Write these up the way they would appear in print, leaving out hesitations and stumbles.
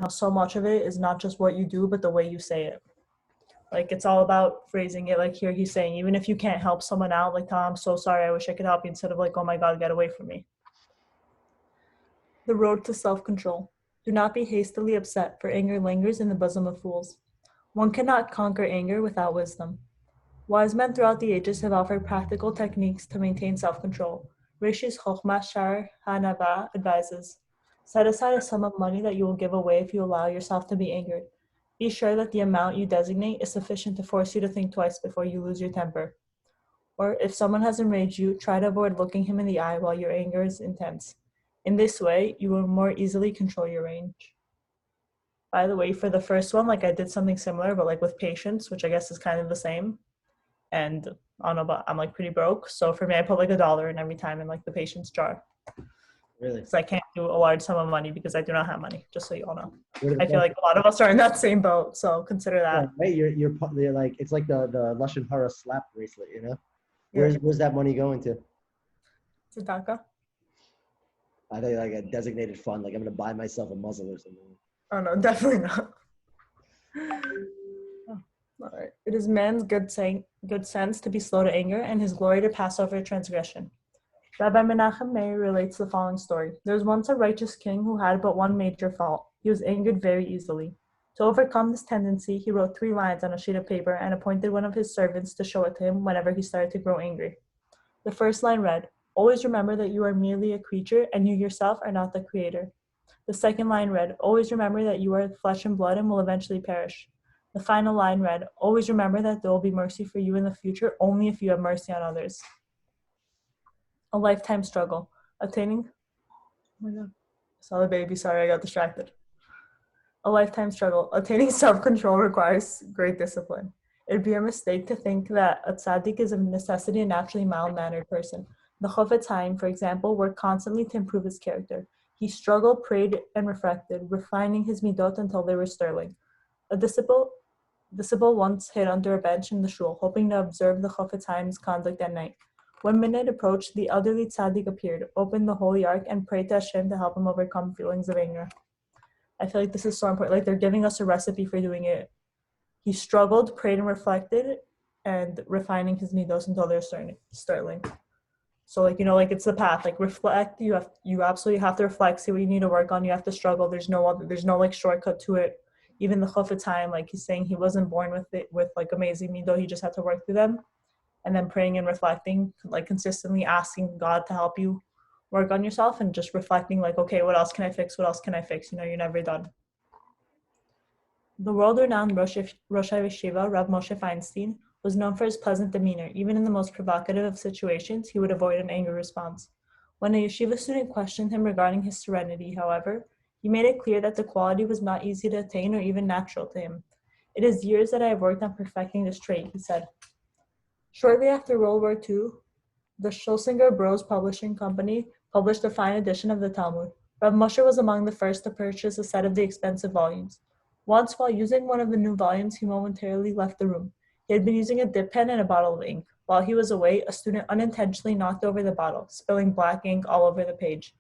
how so much of it is not just what you do, but the way you say it. Like, it's all about phrasing it. Like, here he's saying, even if you can't help someone out, like, tell them, I'm so sorry, I wish I could help you, instead of like, oh my God, get away from me. The road to self-control. Do not be hastily upset, for anger lingers in the bosom of fools. One cannot conquer anger without wisdom. Wise men throughout the ages have offered practical techniques to maintain self-control. Rishi's Chokhmah Shar Hanaba advises, set aside a sum of money that you will give away if you allow yourself to be angered. Be sure that the amount you designate is sufficient to force you to think twice before you lose your temper. Or if someone has enraged you, try to avoid looking him in the eye while your anger is intense. In this way, you will more easily control your rage. By the way, for the first one, like I did something similar, but like with patience, which I guess is kind of the same. And I don't know, but I'm like pretty broke. So for me, I put like $1 in every time in like the patience jar. Really? Because I can't do a large sum of money because I do not have money, just so you all know. What I feel like a lot of us are in that same boat, so consider yeah, that. right? You're like, it's like the Lashon Hara slap bracelet, you know? Yeah. Where's that money going to? Tzedakah? I think like a designated fund, like I'm gonna buy myself a muzzle or something. Oh no, definitely not. Oh, all right. It is man's good sense to be slow to anger, and his glory to pass over transgression. Rabbi Menachem Meir relates the following story. There was once a righteous king who had but one major fault. He was angered very easily. To overcome this tendency, he wrote 3 lines on a sheet of paper and appointed one of his servants to show it to him whenever he started to grow angry. The first line read, "Always remember that you are merely a creature and you yourself are not the creator." The second line read, "Always remember that you are flesh and blood and will eventually perish." The final line read, "Always remember that there will be mercy for you in the future only if you have mercy on others." A lifetime struggle. Attaining, oh my God, I saw the baby, sorry, I got distracted. A lifetime struggle. Attaining self-control requires great discipline. It'd be a mistake to think that a tzaddik is of necessity a naturally mild-mannered person. The Chofetz Chaim, for example, worked constantly to improve his character. He struggled, prayed, and reflected, refining his midot until they were sterling. A disciple once hid under a bench in the shul, hoping to observe the Chofetz Chaim's conduct at night. When midnight approached, the elderly tzaddik appeared, opened the holy ark, and prayed to Hashem to help him overcome feelings of anger. I feel like this is so important. Like, they're giving us a recipe for doing it. He struggled, prayed, and reflected, and refining his midos until they're sterling. So, like, you know, like, it's the path. Like, reflect. You absolutely have to reflect, see what you need to work on. You have to struggle. There's no like shortcut to it. Even the Chofetz Chaim, like, he's saying he wasn't born with like amazing mido. He just had to work through them. And then praying and reflecting, like consistently asking God to help you work on yourself, and just reflecting like, okay, what else can I fix? What else can I fix? You know, you're never done. The world-renowned Rosh Yeshiva, Rav Moshe Feinstein, was known for his pleasant demeanor. Even in the most provocative of situations, he would avoid an angry response. When a yeshiva student questioned him regarding his serenity, however, he made it clear that the quality was not easy to attain or even natural to him. "It is years that I have worked on perfecting this trait," he said. Shortly after World War II, the Schlesinger Bros Publishing Company published a fine edition of the Talmud. Rav Moshe was among the first to purchase a set of the expensive volumes. Once, while using one of the new volumes, he momentarily left the room. He had been using a dip pen and a bottle of ink. While he was away, a student unintentionally knocked over the bottle, spilling black ink all over the page.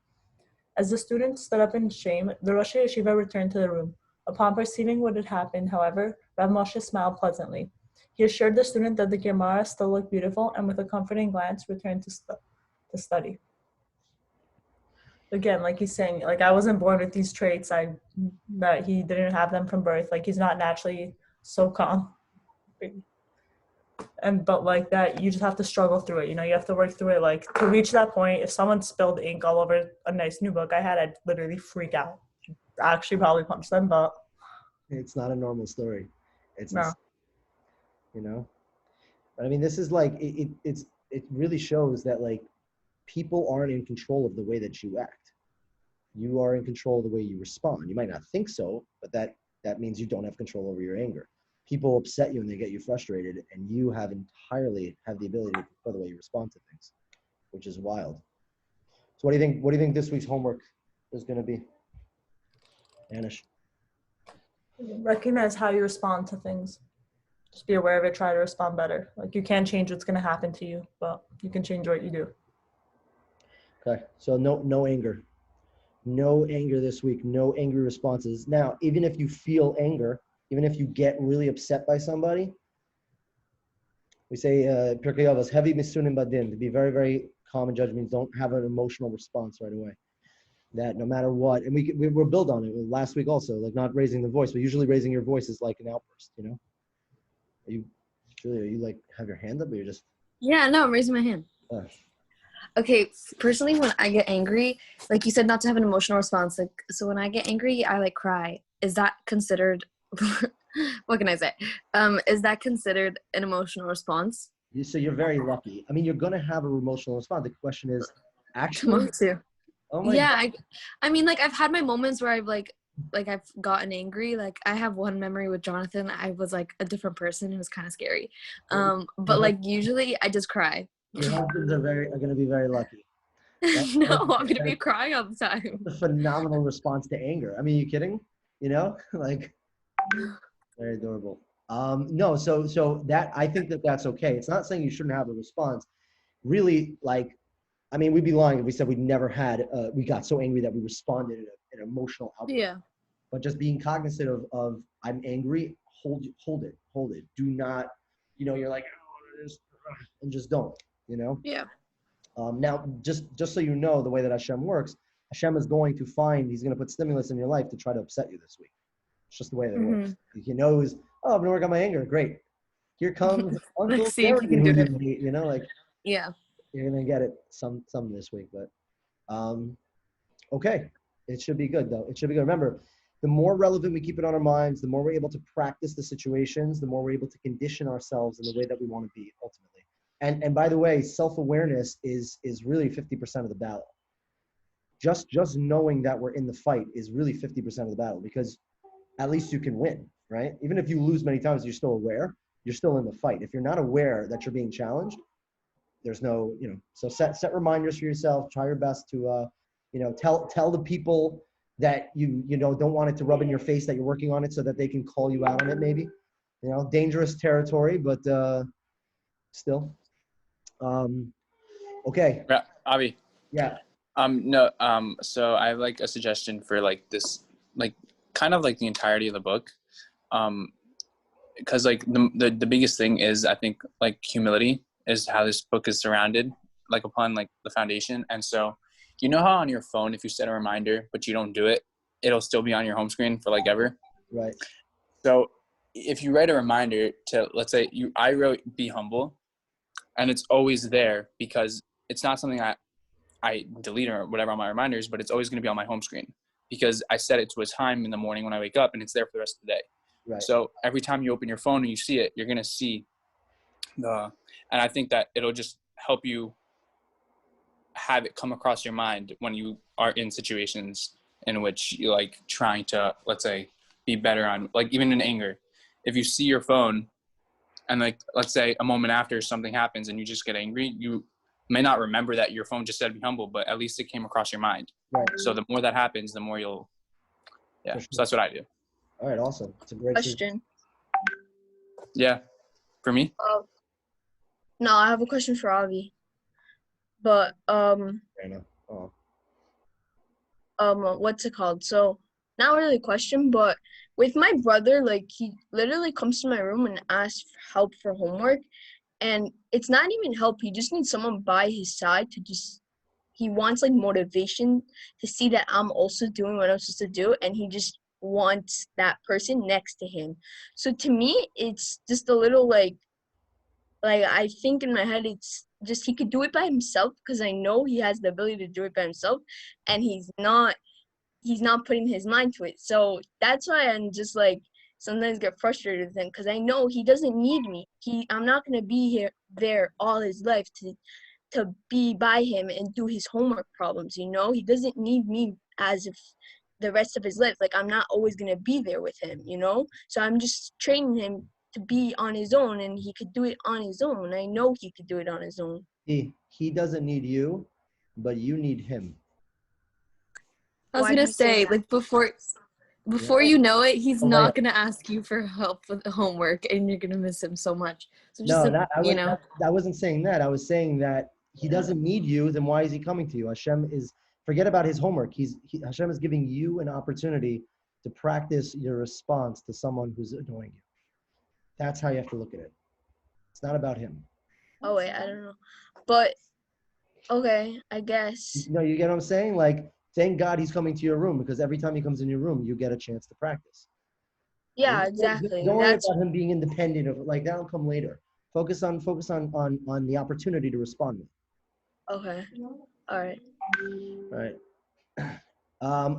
As the student stood up in shame, the Rosh Yeshiva returned to the room. Upon perceiving what had happened, however, Rav Moshe smiled pleasantly. He assured the student that the Gemara still looked beautiful, and with a comforting glance returned to study. Again, like he's saying, like, I wasn't born with these traits. That he didn't have them from birth. Like, he's not naturally so calm. But like that, you just have to struggle through it. You know, you have to work through it. Like, to reach that point, if someone spilled ink all over a nice new book I had, I'd literally freak out. I actually probably punch them, but it's not a normal story. It's no. You know, but I mean, this is like it really shows that like people aren't in control of the way that you act. You are in control of the way you respond. You might not think so, but that means you don't have control over your anger. People upset you and they get you frustrated, and you have entirely have the ability to control the way you respond to things, which is wild. So what do you think? What do you think this week's homework is going to be, Anish? Recognize how you respond to things. Just be aware of it. Try to respond better. Like, you can't change what's going to happen to you, but you can change what you do. Okay. So no anger. No anger this week. No angry responses. Now, even if you feel anger, even if you get really upset by somebody, we say Pirkei Avos, heavy misunim badin, to be very, very calm and judge means don't have an emotional response right away. That no matter what, and we're built on it last week also, like not raising the voice, but usually raising your voice is like an outburst, you know? Julie, are you like have your hand up or you're just? Yeah, no, I'm raising my hand. Okay, personally, when I get angry, like you said, not to have an emotional response. Like, so when I get angry, I like cry. Is that considered? What can I say? Is that considered an emotional response? So you're very lucky. I mean, you're gonna have an emotional response. The question is, actually, Tomorrow too. oh my Yeah, God. I mean, like I've had my moments where I've like I've gotten angry. Like I have one memory with Jonathan. I was like a different person. It was kind of scary. But like usually I just cry. Your husbands are gonna be very lucky. No, I'm gonna be crying all the time. That's a phenomenal response to anger. I mean, you kidding? You know, like very adorable. No, so that I think that's okay. It's not saying you shouldn't have a response. Really, like, I mean, we'd be lying if we said we never had. We got so angry that we responded in an emotional outburst. Yeah. But just being cognizant of I'm angry. Hold it. Do not, you're like, oh, and just don't. Yeah. Now, just so you know, the way that Hashem works, Hashem is going to he's going to put stimulus in your life to try to upset you this week. It's just the way that it works. He knows, oh, I'm going to work on my anger. Great. Here comes Uncle See if Terry, you can who do you it. hate, like, Yeah. you're going to get it some this week. But, okay. It should be good, though. It should be good. Remember, the more relevant we keep it on our minds, the more we're able to practice the situations, the more we're able to condition ourselves in the way that we want to be ultimately. And by the way, self-awareness is really 50% of the battle. Just knowing that we're in the fight is really 50% of the battle, because at least you can win, right? Even if you lose many times, you're still aware, you're still in the fight. If you're not aware that you're being challenged, there's no, so set reminders for yourself, try your best to, tell the people that you don't want it to rub in your face that you're working on it, so that they can call you out on it maybe. Dangerous territory, but still. Okay. Avi. Yeah. No. So I have like a suggestion for like this, like kind of like the entirety of the book, because like the biggest thing is, I think, like humility is how this book is surrounded, like upon like the foundation. And so, how on your phone, if you set a reminder but you don't do it, it'll still be on your home screen for like ever. Right. So if you write a reminder to, let's say I wrote "be humble," and it's always there because it's not something I delete or whatever on my reminders, but it's always going to be on my home screen because I set it to a time in the morning when I wake up, and it's there for the rest of the day. Right. So every time you open your phone and you see it, you're going to see and I think that it'll just help you have it come across your mind when you are in situations in which you're like trying to, let's say, be better on, like even in anger. If you see your phone and like, let's say a moment after something happens and you just get angry, you may not remember that your phone just said be humble, but at least it came across your mind. Right. So the more that happens, the more you'll, Sure. So that's what I do. All right. Awesome. It's a great Question. Yeah. For me? No, I have a question for Avi. But what's it called? So not really a question, but with my brother, like he literally comes to my room and asks for help for homework, and it's not even help. He just needs someone by his side to he wants like motivation to see that I'm also doing what I'm supposed to do, and he just wants that person next to him. So to me, it's just a little like I think in my head, it's just he could do it by himself, because I know he has the ability to do it by himself, and he's not putting his mind to it. So that's why I'm just like sometimes get frustrated with him, because I know he doesn't need me. I'm not gonna be there all his life to be by him and do his homework problems. He doesn't need me as if the rest of his life. Like I'm not always gonna be there with him. So I'm just training him to be on his own, and he could do it on his own. I know he could do it on his own. He doesn't need you, but you need him. I was gonna say, like before you know it, he's not gonna ask you for help with the homework, and you're gonna miss him so much. So just I wasn't saying that. I was saying that he doesn't need you. Then why is he coming to you? Hashem is Forget about his homework. Hashem is giving you an opportunity to practice your response to someone who's annoying you. That's how you have to look at it. It's not about him. Oh wait, I don't know. But okay, I guess. No, you get what I'm saying? Like, thank God he's coming to your room, because every time he comes in your room, you get a chance to practice. Yeah, exactly. Don't worry That's about him being independent of, like, that'll come later. Focus on the opportunity to respond. okay. All right. All right.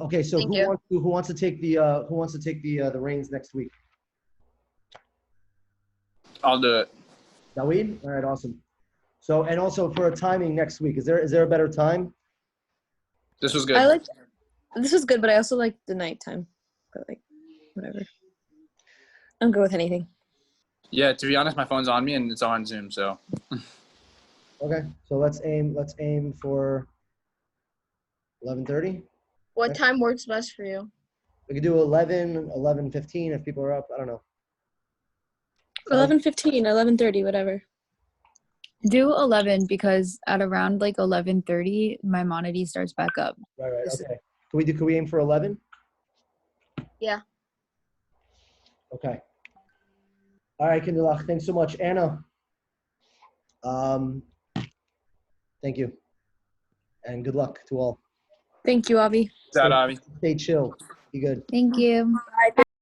Okay, so Thank you. who wants to take the reins next week? I'll do it. Daweed? All right, awesome. So, and also for a timing next week, is there a better time? This was good. This was good, but I also like the nighttime. But like, whatever. I'm good with anything. Yeah, to be honest, my phone's on me and it's on Zoom, so. Okay, so let's aim for 11:30. What Okay. time works best for you? We could do 11:15 if people are up. I don't know. 11:15, 11:30, whatever. Do 11 because at around like 11:30, my Monity starts back up. Right. Okay. Can we aim for 11? Yeah. Okay. All right, Kindlach. Thanks so much, Anna. Thank you, and good luck to all. Thank you, Avi. Is that, Avi? Stay chill. Be good. Thank you.